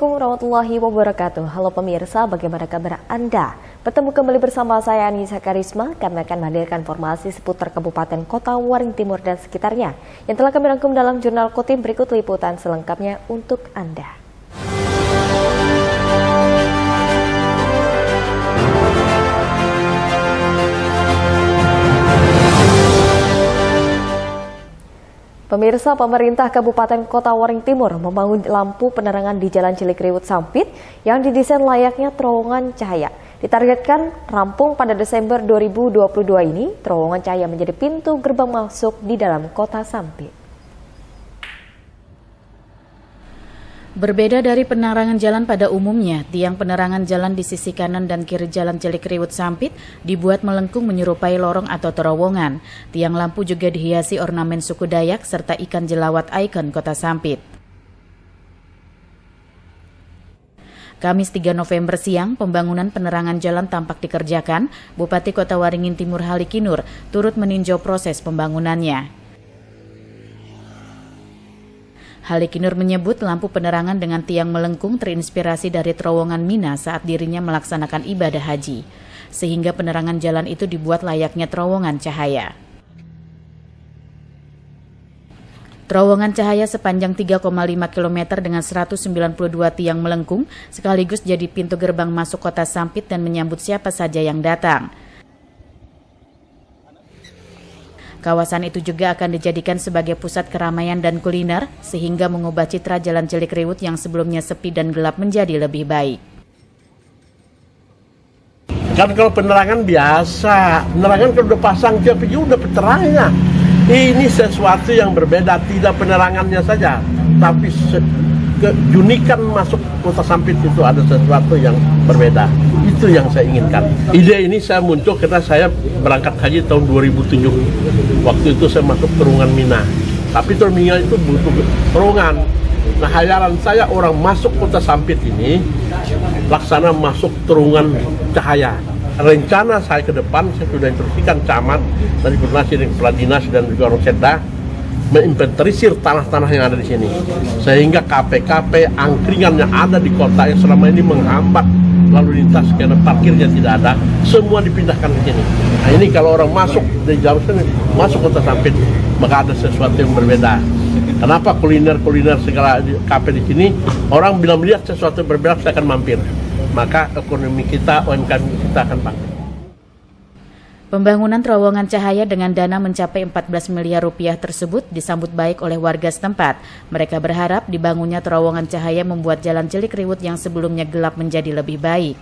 Assalamualaikum warahmatullahi wabarakatuh. Halo pemirsa, bagaimana kabar Anda? Bertemu kembali bersama saya Anissa Karisma. Kami akan menghadirkan informasi seputar Kabupaten Kota Waring Timur dan sekitarnya yang telah kami rangkum dalam jurnal Kotim. Berikut liputan selengkapnya untuk Anda. Pemirsa, pemerintah Kabupaten Kota Waring Timur membangun lampu penerangan di Jalan Cilikriwut Sampit yang didesain layaknya terowongan cahaya. Ditargetkan rampung pada Desember 2022 ini, terowongan cahaya menjadi pintu gerbang masuk di dalam kota Sampit. Berbeda dari penerangan jalan pada umumnya, tiang penerangan jalan di sisi kanan dan kiri Jalan Cilikriwut Sampit dibuat melengkung menyerupai lorong atau terowongan. Tiang lampu juga dihiasi ornamen suku Dayak serta ikan jelawat ikon kota Sampit. Kamis 3 November siang, pembangunan penerangan jalan tampak dikerjakan. Bupati Kota Waringin Timur Halikinur turut meninjau proses pembangunannya. Halikinur menyebut lampu penerangan dengan tiang melengkung terinspirasi dari terowongan Mina saat dirinya melaksanakan ibadah haji, sehingga penerangan jalan itu dibuat layaknya terowongan cahaya. Terowongan cahaya sepanjang 3,5 km dengan 192 tiang melengkung sekaligus jadi pintu gerbang masuk kota Sampit dan menyambut siapa saja yang datang. Kawasan itu juga akan dijadikan sebagai pusat keramaian dan kuliner, sehingga mengubah citra Jalan Cilikriwut yang sebelumnya sepi dan gelap menjadi lebih baik. Kan kalau penerangan biasa, penerangan kalau udah pasang tiap itu udah peterangnya. Ini sesuatu yang berbeda, tidak penerangannya saja, tapi keunikan masuk kota Sampit itu ada sesuatu yang berbeda. Itu yang saya inginkan. Ide ini saya muncul karena saya berangkat haji tahun 2007. Waktu itu saya masuk terowongan Mina. Tapi terowongan Mina itu butuh terowongan. Nah, hayalan saya orang masuk kota Sampit ini laksana masuk terowongan cahaya. Rencana saya ke depan, saya sudah instruksikan camat dari koordinasi dengan kepala dinas dan juga orang Setda menginventarisir tanah-tanah yang ada di sini, sehingga KP-KP angkringan yang ada di kota yang selama ini menghambat lalu lintas karena parkirnya tidak ada, semua dipindahkan ke sini. Nah, ini kalau orang masuk dari jauh sini, masuk kota Sampit, maka ada sesuatu yang berbeda. Kenapa kuliner segala KP di sini, orang bila melihat sesuatu yang berbeda, saya akan mampir. Maka ekonomi kita, UMKM kita akan bangkit. Pembangunan terowongan cahaya dengan dana mencapai 14 miliar rupiah tersebut disambut baik oleh warga setempat. Mereka berharap dibangunnya terowongan cahaya membuat Jalan Cilikriwut yang sebelumnya gelap menjadi lebih baik.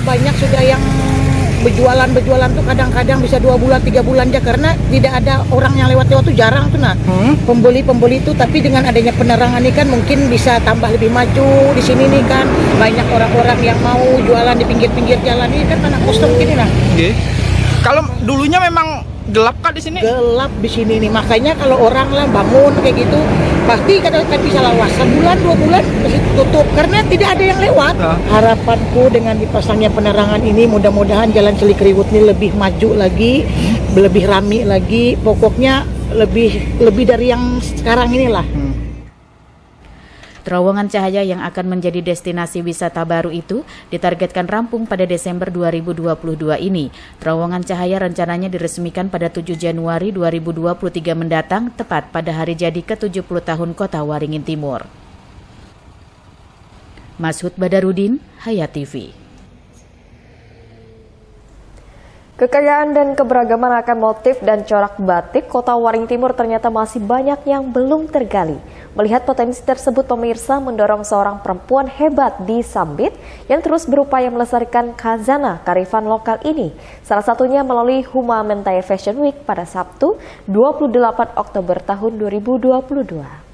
Banyak sudah yang berjualan tuh kadang-kadang bisa 2 bulan 3 bulan aja karena tidak ada orang yang lewat-lewat tuh jarang tuh pembeli itu, tapi dengan adanya penerangan ini kan mungkin bisa tambah lebih maju di sini nih kan, banyak orang-orang yang mau jualan di pinggir-pinggir jalan ini kan tanah kosong gini nah. Okay. Kalau dulunya memang gelap kan di sini? Gelap di sini nih, makanya kalau orang lah bangun kayak gitu pasti kadang-kadang bisa lawas sebulan 2 bulan masih tutup karena tidak ada yang lewat. Harapanku dengan dipasangnya penerangan ini mudah-mudahan Jalan Cilikriwut ini lebih maju lagi, lebih rami lagi, pokoknya lebih dari yang sekarang inilah. Terowongan cahaya yang akan menjadi destinasi wisata baru itu ditargetkan rampung pada Desember 2022 ini. Terowongan cahaya rencananya diresmikan pada 7 Januari 2023 mendatang, tepat pada hari jadi ke-70 tahun Kota Waringin Timur. Mashud Badarudin, Hayat TV. Kekayaan dan keberagaman akan motif dan corak batik Kota Waring Timur ternyata masih banyak yang belum tergali. Melihat potensi tersebut, pemirsa mendorong seorang perempuan hebat di Sampit yang terus berupaya melestarikan khazanah kearifan lokal ini. Salah satunya melalui Huma Mentaya Fashion Week pada Sabtu 28 Oktober tahun 2022.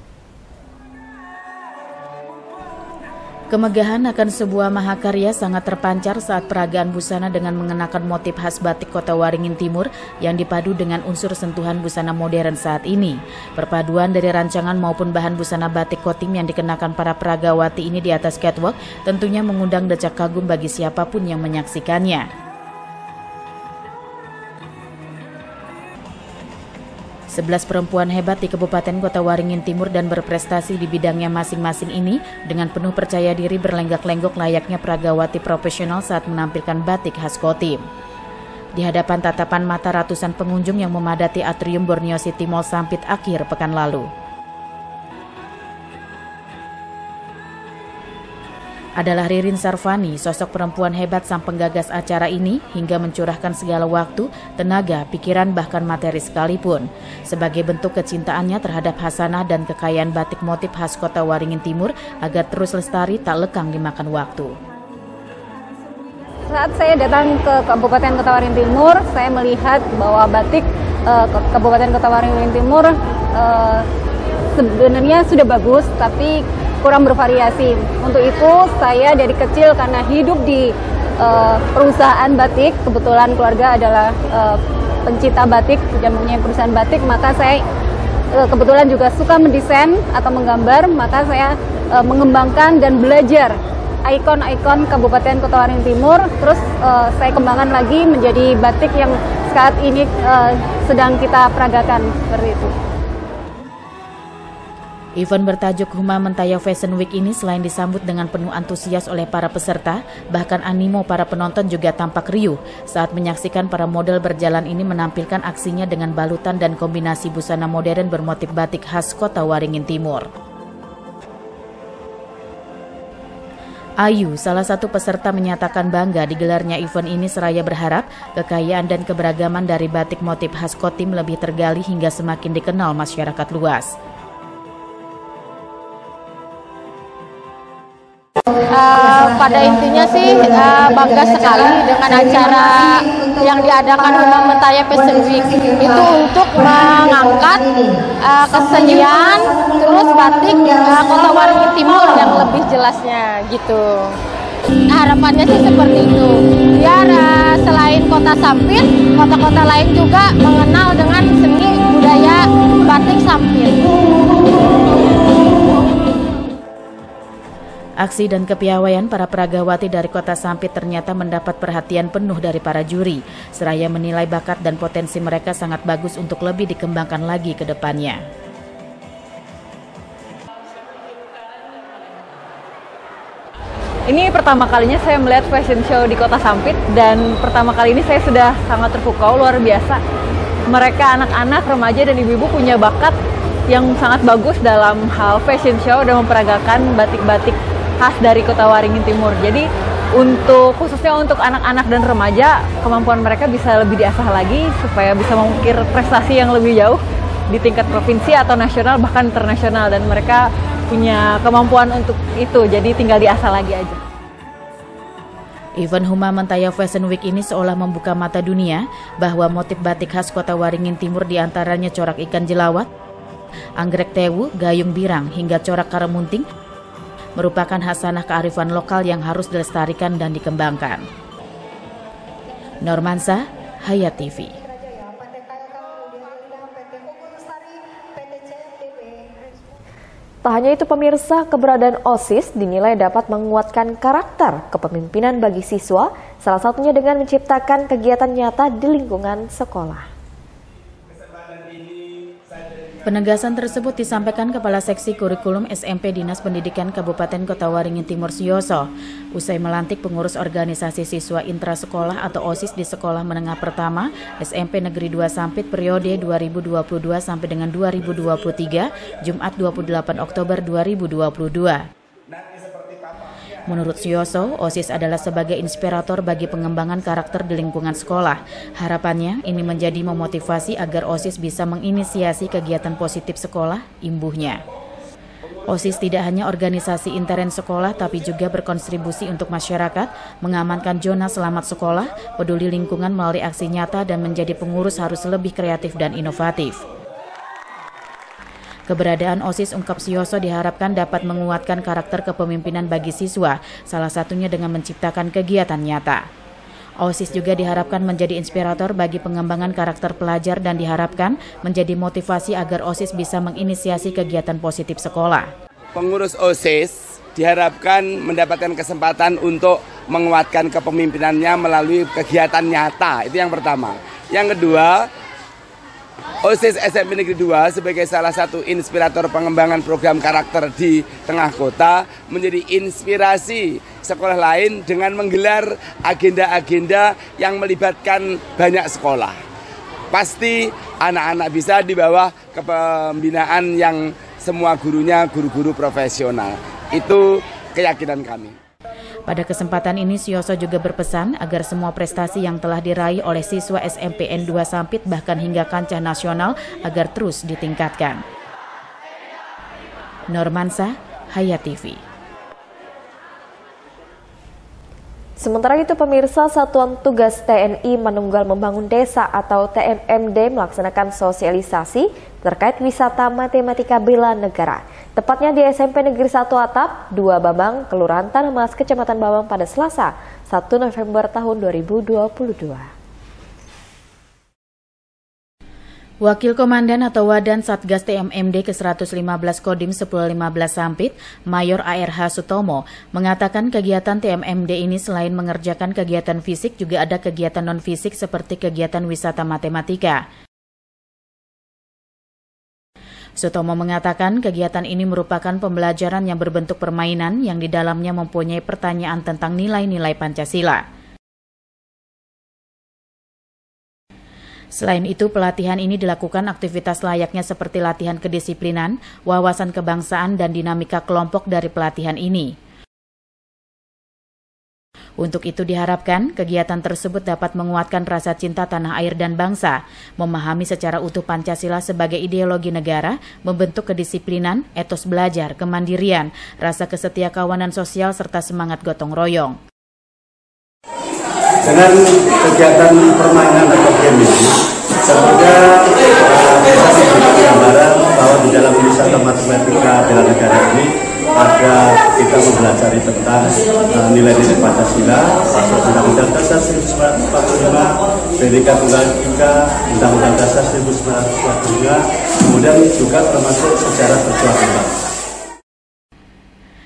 Kemegahan akan sebuah mahakarya sangat terpancar saat peragaan busana dengan mengenakan motif khas batik Kota Waringin Timur yang dipadu dengan unsur sentuhan busana modern saat ini. Perpaduan dari rancangan maupun bahan busana batik Kotim yang dikenakan para peragawati ini di atas catwalk tentunya mengundang decak kagum bagi siapapun yang menyaksikannya. 11 perempuan hebat di Kabupaten Kota Waringin Timur dan berprestasi di bidangnya masing-masing ini dengan penuh percaya diri berlenggak-lenggok layaknya pragawati profesional saat menampilkan batik khas Kotim. Di hadapan tatapan mata ratusan pengunjung yang memadati atrium Borneo City Mall Sampit akhir pekan lalu. Adalah Ririn Sarvani, sosok perempuan hebat sang penggagas acara ini hingga mencurahkan segala waktu, tenaga, pikiran bahkan materi sekalipun sebagai bentuk kecintaannya terhadap hasanah dan kekayaan batik motif khas Kota Waringin Timur agar terus lestari tak lekang dimakan waktu. Saat saya datang ke Kabupaten Kota Waringin Timur, saya melihat bahwa batik Kabupaten Kota Waringin Timur sebenarnya sudah bagus, tapi kurang bervariasi. Untuk itu saya dari kecil karena hidup di perusahaan batik, kebetulan keluarga adalah pencinta batik dan mempunyai perusahaan batik, maka saya kebetulan juga suka mendesain atau menggambar, maka saya mengembangkan dan belajar ikon-ikon Kabupaten Kota Waringin Timur. Terus saya kembangkan lagi menjadi batik yang saat ini sedang kita peragakan seperti itu. Event bertajuk Huma Mentaya Fashion Week ini selain disambut dengan penuh antusias oleh para peserta, bahkan animo para penonton juga tampak riuh saat menyaksikan para model berjalan ini menampilkan aksinya dengan balutan dan kombinasi busana modern bermotif batik khas Kota Waringin Timur. Ayu, salah satu peserta, menyatakan bangga digelarnya event ini seraya berharap kekayaan dan keberagaman dari batik motif khas Kotim lebih tergali hingga semakin dikenal masyarakat luas. Pada intinya sih bangga sekali dengan acara yang diadakan Huma Mentaya Fashion Week itu untuk mengangkat kesenian terus batik Kota Waringin Timur yang lebih jelasnya gitu. Harapannya sih seperti itu, biar selain Kota Sampit, kota-kota lain juga mengenal dengan seni budaya batik Sampit. Aksi dan kepiawaian para peragawati dari Kota Sampit ternyata mendapat perhatian penuh dari para juri, seraya menilai bakat dan potensi mereka sangat bagus untuk lebih dikembangkan lagi ke depannya. Ini pertama kalinya saya melihat fashion show di Kota Sampit dan pertama kali ini saya sudah sangat terpukau, luar biasa. Mereka anak-anak, remaja dan ibu-ibu punya bakat yang sangat bagus dalam hal fashion show dan memperagakan batik-batik khas dari Kota Waringin Timur. Jadi khususnya untuk anak-anak dan remaja, kemampuan mereka bisa lebih diasah lagi supaya bisa mengukir prestasi yang lebih jauh di tingkat provinsi atau nasional bahkan internasional, dan mereka punya kemampuan untuk itu, jadi tinggal diasah lagi aja. Event Huma Mentaya Fashion Week ini seolah membuka mata dunia bahwa motif batik khas Kota Waringin Timur diantaranya corak ikan jelawat, anggrek tewu, gayung birang hingga corak karamunting merupakan hasanah kearifan lokal yang harus dilestarikan dan dikembangkan. Normansa, Hayat TV. Tak hanya itu pemirsa, keberadaan OSIS dinilai dapat menguatkan karakter kepemimpinan bagi siswa, salah satunya dengan menciptakan kegiatan nyata di lingkungan sekolah. Penegasan tersebut disampaikan Kepala Seksi Kurikulum SMP Dinas Pendidikan Kabupaten Kota Waringin Timur Suyoso usai melantik pengurus organisasi siswa intrasekolah atau OSIS di Sekolah Menengah Pertama SMP Negeri 2 Sampit periode 2022 sampai dengan 2023 Jumat 28 Oktober 2022. Menurut Suyoso, OSIS adalah sebagai inspirator bagi pengembangan karakter di lingkungan sekolah. Harapannya ini menjadi memotivasi agar OSIS bisa menginisiasi kegiatan positif sekolah, imbuhnya. OSIS tidak hanya organisasi intern sekolah tapi juga berkontribusi untuk masyarakat, mengamankan zona selamat sekolah, peduli lingkungan melalui aksi nyata dan menjadi pengurus harus lebih kreatif dan inovatif. Keberadaan OSIS, ungkap Suyoso, diharapkan dapat menguatkan karakter kepemimpinan bagi siswa, salah satunya dengan menciptakan kegiatan nyata. OSIS juga diharapkan menjadi inspirator bagi pengembangan karakter pelajar dan diharapkan menjadi motivasi agar OSIS bisa menginisiasi kegiatan positif sekolah. Pengurus OSIS diharapkan mendapatkan kesempatan untuk menguatkan kepemimpinannya melalui kegiatan nyata, itu yang pertama. Yang kedua, OSIS SMP Negeri 2 sebagai salah satu inspirator pengembangan program karakter di tengah kota menjadi inspirasi sekolah lain dengan menggelar agenda-agenda yang melibatkan banyak sekolah. Pasti anak-anak bisa di bawah kepembinaan yang semua gurunya guru-guru profesional. Itu keyakinan kami. Pada kesempatan ini, Sioso juga berpesan agar semua prestasi yang telah diraih oleh siswa SMPN 2 Sampit bahkan hingga kancah nasional agar terus ditingkatkan. Normansa, Hayat TV. Sementara itu pemirsa, Satuan Tugas TNI Manunggal Membangun Desa atau TMMD melaksanakan sosialisasi terkait wisata matematika bela negara. Tepatnya di SMP Negeri 1 Atap, 2 Bambang, Kelurahan Tanah Mas, Kecamatan Bawang pada Selasa, 1 November tahun 2022. Wakil Komandan atau Wadan Satgas TMMD ke-115 Kodim 1015 Sampit, Mayor ARH Sutomo, mengatakan kegiatan TMMD ini selain mengerjakan kegiatan fisik juga ada kegiatan non-fisik seperti kegiatan wisata matematika. Sutomo mengatakan kegiatan ini merupakan pembelajaran yang berbentuk permainan yang di dalamnya mempunyai pertanyaan tentang nilai-nilai Pancasila. Selain itu, pelatihan ini dilakukan aktivitas layaknya seperti latihan kedisiplinan, wawasan kebangsaan, dan dinamika kelompok dari pelatihan ini. Untuk itu diharapkan kegiatan tersebut dapat menguatkan rasa cinta tanah air dan bangsa, memahami secara utuh Pancasila sebagai ideologi negara, membentuk kedisiplinan, etos belajar, kemandirian, rasa kesetiakawanan sosial, serta semangat gotong royong. Dengan kegiatan permainan atau game ini, tentunya bisa memberikan gambaran bahwa di dalam wisata matematika bela negara ini ada kita mempelajari tentang nilai-nilai Pancasila, masuk Undang-Undang Dasar 1945, Bhinneka Tunggal Ika, Undang-Undang Dasar 1945, kemudian juga termasuk sejarah perjuangan bangsa.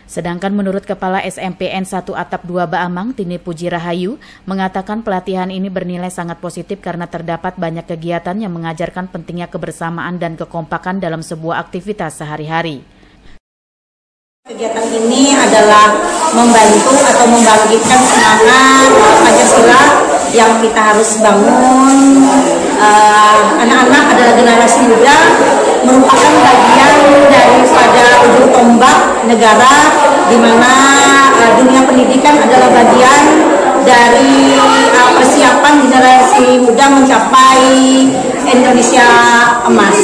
Sedangkan menurut Kepala SMPN 1 Atap 2 Baamang, Tini Puji Rahayu, mengatakan pelatihan ini bernilai sangat positif karena terdapat banyak kegiatan yang mengajarkan pentingnya kebersamaan dan kekompakan dalam sebuah aktivitas sehari-hari. Kegiatan ini adalah membantu atau membangkitkan semangat Pancasila yang kita harus bangun. Anak-anak adalah generasi muda, merupakan bagian daripada ujung tombak negara, di mana dunia pendidikan adalah bagian dari persiapan generasi muda mencapai Indonesia emas.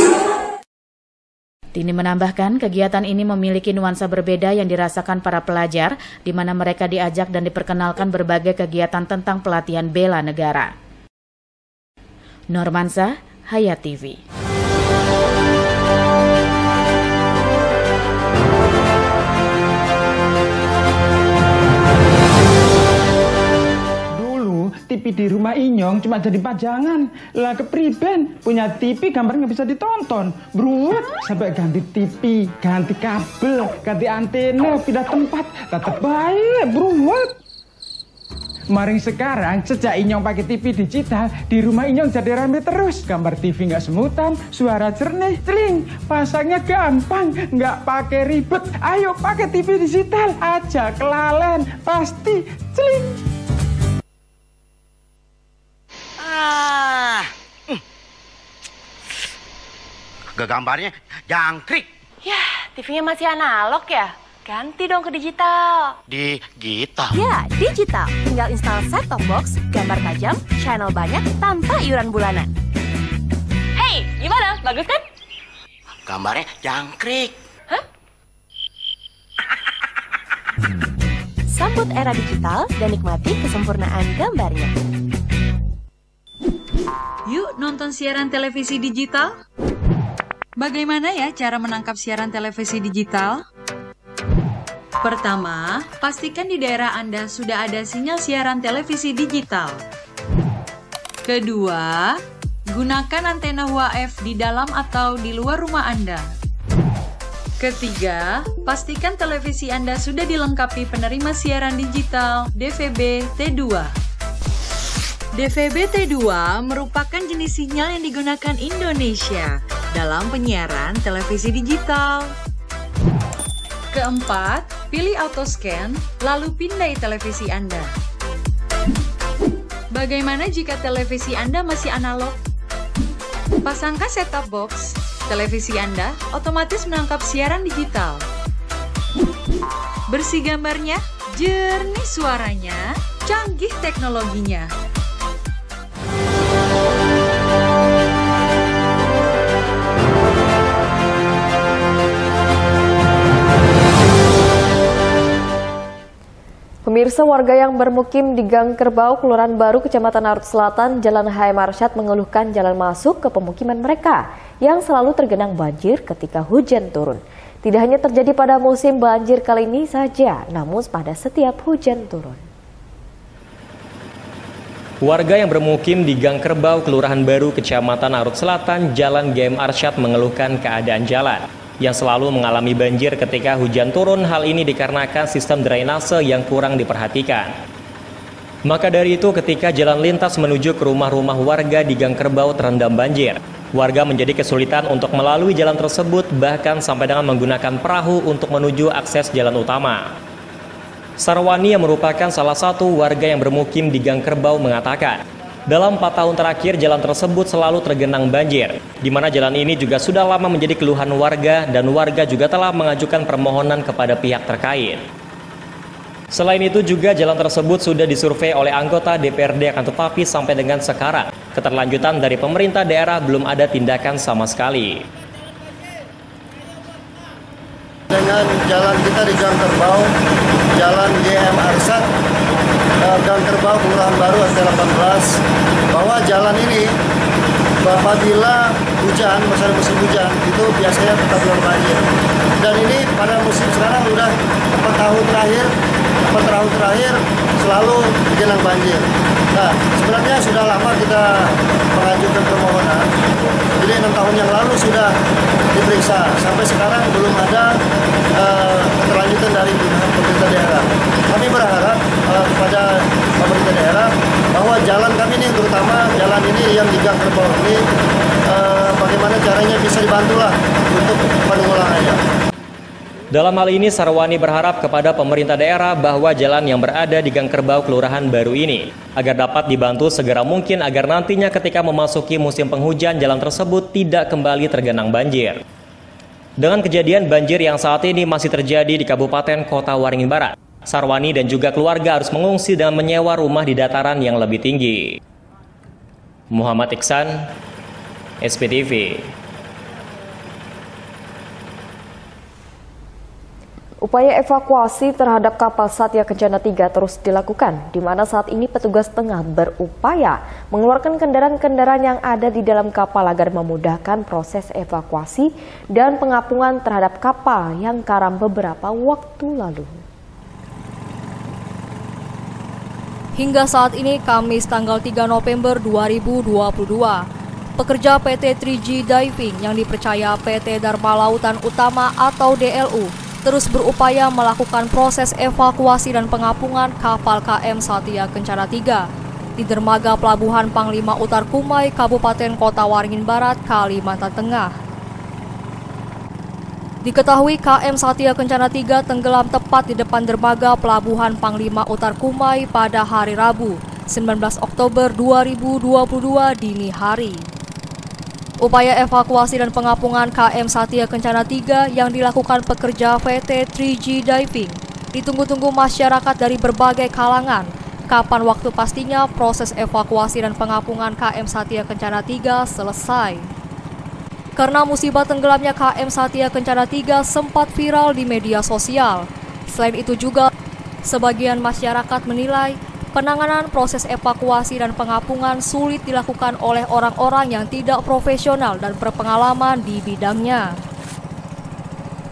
Tini menambahkan kegiatan ini memiliki nuansa berbeda yang dirasakan para pelajar, di mana mereka diajak dan diperkenalkan berbagai kegiatan tentang pelatihan bela negara. Normansa, Hayat TV. TV di rumah Inyong cuma jadi pajangan. Lah kepriben punya TV gambar nggak bisa ditonton. Beruat sampai ganti TV, ganti kabel, ganti antena, pindah tempat. Tetap baik, beruat. Maring sekarang sejak Inyong pakai TV digital, di rumah Inyong jadi rame terus. Gambar TV nggak semutan, suara jernih, celing. Pasangnya gampang, nggak pakai ribet. Ayo pakai TV digital aja, kelalen pasti celing. Gambarnya jangkrik. Ya, TV-nya masih analog ya? Ganti dong ke digital. Digital? Ya, digital. Tinggal install set-top box, gambar tajam, channel banyak, tanpa iuran bulanan. Hey, gimana? Bagus kan? Gambarnya jangkrik. Hah? Sambut era digital dan nikmati kesempurnaan gambarnya. Yuk nonton siaran televisi digital. Bagaimana ya cara menangkap siaran televisi digital? Pertama, pastikan di daerah Anda sudah ada sinyal siaran televisi digital. Kedua, gunakan antena UHF di dalam atau di luar rumah Anda. Ketiga, pastikan televisi Anda sudah dilengkapi penerima siaran digital DVB T2. DVB-T2 merupakan jenis sinyal yang digunakan Indonesia dalam penyiaran televisi digital. Keempat, pilih autoscan, lalu pindai televisi Anda. Bagaimana jika televisi Anda masih analog? Pasangkan set-top box, televisi Anda otomatis menangkap siaran digital. Bersih gambarnya, jernih suaranya, canggih teknologinya. Pemirsa, warga yang bermukim di Gang Kerbau, Kelurahan Baru, Kecamatan Arut Selatan, Jalan HM Arsyad mengeluhkan jalan masuk ke pemukiman mereka yang selalu tergenang banjir ketika hujan turun. Tidak hanya terjadi pada musim banjir kali ini saja, namun pada setiap hujan turun. Warga yang bermukim di Gang Kerbau, Kelurahan Baru, Kecamatan Arut Selatan, Jalan HM Arsyad mengeluhkan keadaan jalan yang selalu mengalami banjir ketika hujan turun. Hal ini dikarenakan sistem drainase yang kurang diperhatikan. Maka dari itu, ketika jalan lintas menuju ke rumah-rumah warga di Gang Kerbau terendam banjir, warga menjadi kesulitan untuk melalui jalan tersebut, bahkan sampai dengan menggunakan perahu untuk menuju akses jalan utama. Sarwani yang merupakan salah satu warga yang bermukim di Gang Kerbau mengatakan, dalam 4 tahun terakhir jalan tersebut selalu tergenang banjir, di mana jalan ini juga sudah lama menjadi keluhan warga dan warga juga telah mengajukan permohonan kepada pihak terkait. Selain itu juga jalan tersebut sudah disurvei oleh anggota DPRD, akan tetapi sampai dengan sekarang keterlanjutan dari pemerintah daerah belum ada tindakan sama sekali. Dengan jalan kita di Gang Kerbau, Jalan HM Arsyad, Gang Kerbau, Kelurahan Baru, RT 18, bahwa jalan ini apabila hujan, masa musim hujan, itu biasanya tetap banjir. Dan ini pada musim sekarang udah 4 tahun terakhir selalu genang banjir. Nah, sebenarnya sudah lama kita mengajukan permohonan. Jadi 6 tahun yang lalu sudah diperiksa, sampai sekarang belum ada keterlanjutan dari pemerintah daerah. Kami berharap kepada pemerintah daerah bahwa jalan kami ini, terutama jalan ini yang di Gang Kerbau ini, bagaimana caranya bisa dibantulah untuk penanggulangannya. Dalam hal ini, Sarwani berharap kepada pemerintah daerah bahwa jalan yang berada di Gang Kerbau, Kelurahan Baru ini agar dapat dibantu segera mungkin agar nantinya ketika memasuki musim penghujan jalan tersebut tidak kembali tergenang banjir. Dengan kejadian banjir yang saat ini masih terjadi di Kabupaten Kota Waringin Barat, Sarwani dan juga keluarga harus mengungsi dengan menyewa rumah di dataran yang lebih tinggi. Muhammad Iksan, SPTV. Upaya evakuasi terhadap kapal Satya Kencana 3 terus dilakukan, di mana saat ini petugas tengah berupaya mengeluarkan kendaraan-kendaraan yang ada di dalam kapal agar memudahkan proses evakuasi dan pengapungan terhadap kapal yang karam beberapa waktu lalu. Hingga saat ini, Kamis tanggal 3 November 2022, pekerja PT 3G Diving yang dipercaya PT Dharma Lautan Utama atau DLU terus berupaya melakukan proses evakuasi dan pengapungan kapal KM Satya Kencana 3 di dermaga Pelabuhan Panglima Utar Kumai, Kabupaten Kota Waringin Barat, Kalimantan Tengah. Diketahui KM Satya Kencana 3 tenggelam tepat di depan dermaga Pelabuhan Panglima Utar Kumai pada hari Rabu, 19 Oktober 2022 dini hari. Upaya evakuasi dan pengapungan KM Satya Kencana 3 yang dilakukan pekerja PT 3G Diving ditunggu-tunggu masyarakat dari berbagai kalangan. Kapan waktu pastinya proses evakuasi dan pengapungan KM Satya Kencana 3 selesai? Karena musibah tenggelamnya KM Satya Kencana 3 sempat viral di media sosial. Selain itu juga, sebagian masyarakat menilai penanganan proses evakuasi dan pengapungan sulit dilakukan oleh orang-orang yang tidak profesional dan berpengalaman di bidangnya.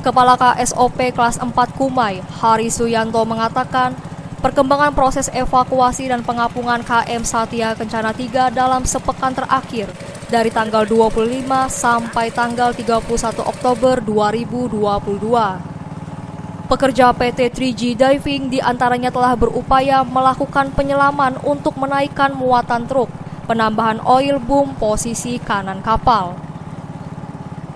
Kepala KSOP kelas 4 Kumai, Hari Suyanto mengatakan, perkembangan proses evakuasi dan pengapungan KM Satya Kencana 3 dalam sepekan terakhir dari tanggal 25 sampai tanggal 31 Oktober 2022. Pekerja PT 3G Diving diantaranya telah berupaya melakukan penyelaman untuk menaikkan muatan truk, penambahan oil boom posisi kanan kapal.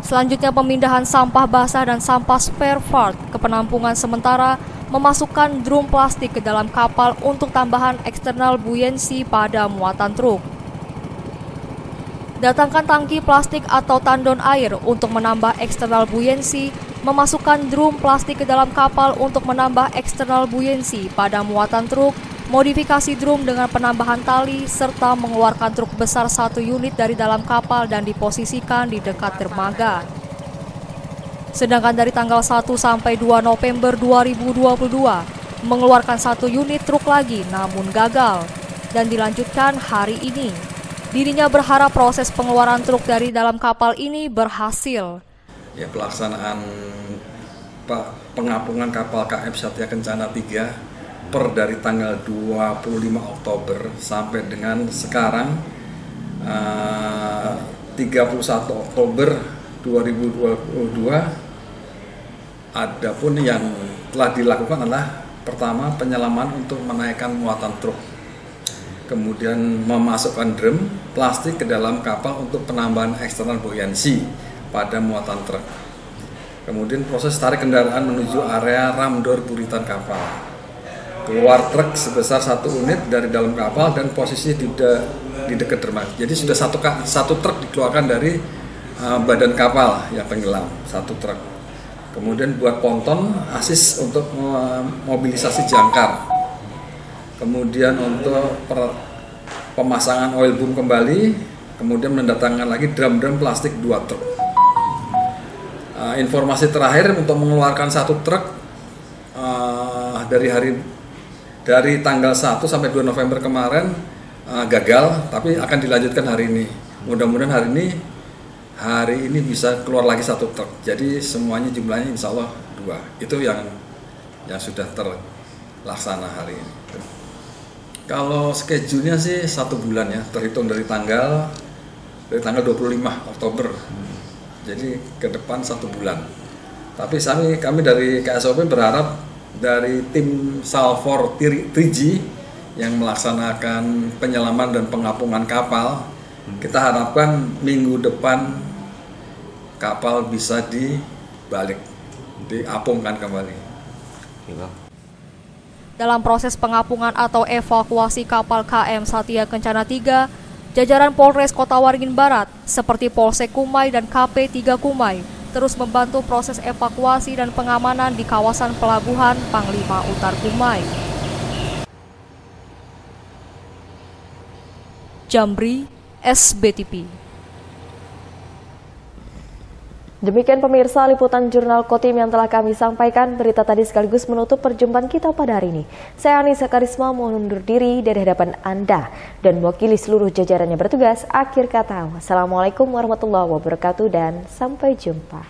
Selanjutnya pemindahan sampah basah dan sampah spare part ke penampungan sementara, memasukkan drum plastik ke dalam kapal untuk tambahan eksternal buoyancy pada muatan truk. Datangkan tangki plastik atau tandon air untuk menambah eksternal buoyancy, memasukkan drum plastik ke dalam kapal untuk menambah eksternal buoyancy pada muatan truk, modifikasi drum dengan penambahan tali, serta mengeluarkan truk besar 1 unit dari dalam kapal dan diposisikan di dekat dermaga. Sedangkan dari tanggal 1 sampai 2 November 2022, mengeluarkan 1 unit truk lagi namun gagal, dan dilanjutkan hari ini. Dirinya berharap proses pengeluaran truk dari dalam kapal ini berhasil. Ya, pelaksanaan pengapungan kapal KM Satya Kencana 3 dari tanggal 25 Oktober sampai dengan sekarang 31 Oktober 2022. Adapun yang telah dilakukan adalah pertama penyelaman untuk menaikkan muatan truk, kemudian memasukkan drum plastik ke dalam kapal untuk penambahan eksternal buoyancy pada muatan truk. Kemudian proses tarik kendaraan menuju area ramdor buritan kapal. Keluar truk sebesar 1 unit dari dalam kapal dan posisi di dekat dermaga. Jadi sudah satu truk dikeluarkan dari badan kapal yang tenggelam, 1 truk. Kemudian buat ponton asis untuk mobilisasi jangkar. Kemudian untuk pemasangan oil boom kembali, kemudian mendatangkan lagi drum-drum plastik 2 truk. Informasi terakhir untuk mengeluarkan 1 truk dari tanggal 1 sampai 2 November kemarin gagal, tapi akan dilanjutkan hari ini. Mudah-mudahan hari ini bisa keluar lagi 1 truk. Jadi semuanya jumlahnya insya Allah 2. Itu yang sudah terlaksana hari ini. Kalau schedule-nya sih 1 bulan ya, terhitung dari tanggal 25 Oktober. Jadi ke depan 1 bulan. Tapi kami dari KSOP berharap dari tim Salfor 3G yang melaksanakan penyelaman dan pengapungan kapal, kita harapkan minggu depan kapal bisa diapungkan kembali. Dalam proses pengapungan atau evakuasi kapal KM Satya Kencana 3, jajaran Polres Kota Waringin Barat seperti Polsek Kumai dan KP3 Kumai terus membantu proses evakuasi dan pengamanan di kawasan pelabuhan Panglima Utar Kumai. Jamri, SBTV. Demikian pemirsa liputan Jurnal Kotim yang telah kami sampaikan. Berita tadi sekaligus menutup perjumpaan kita pada hari ini. Saya Anissa Karisma mohon undur diri dari hadapan Anda dan mewakili seluruh jajarannya bertugas. Akhir kata, wassalamualaikum warahmatullahi wabarakatuh dan sampai jumpa.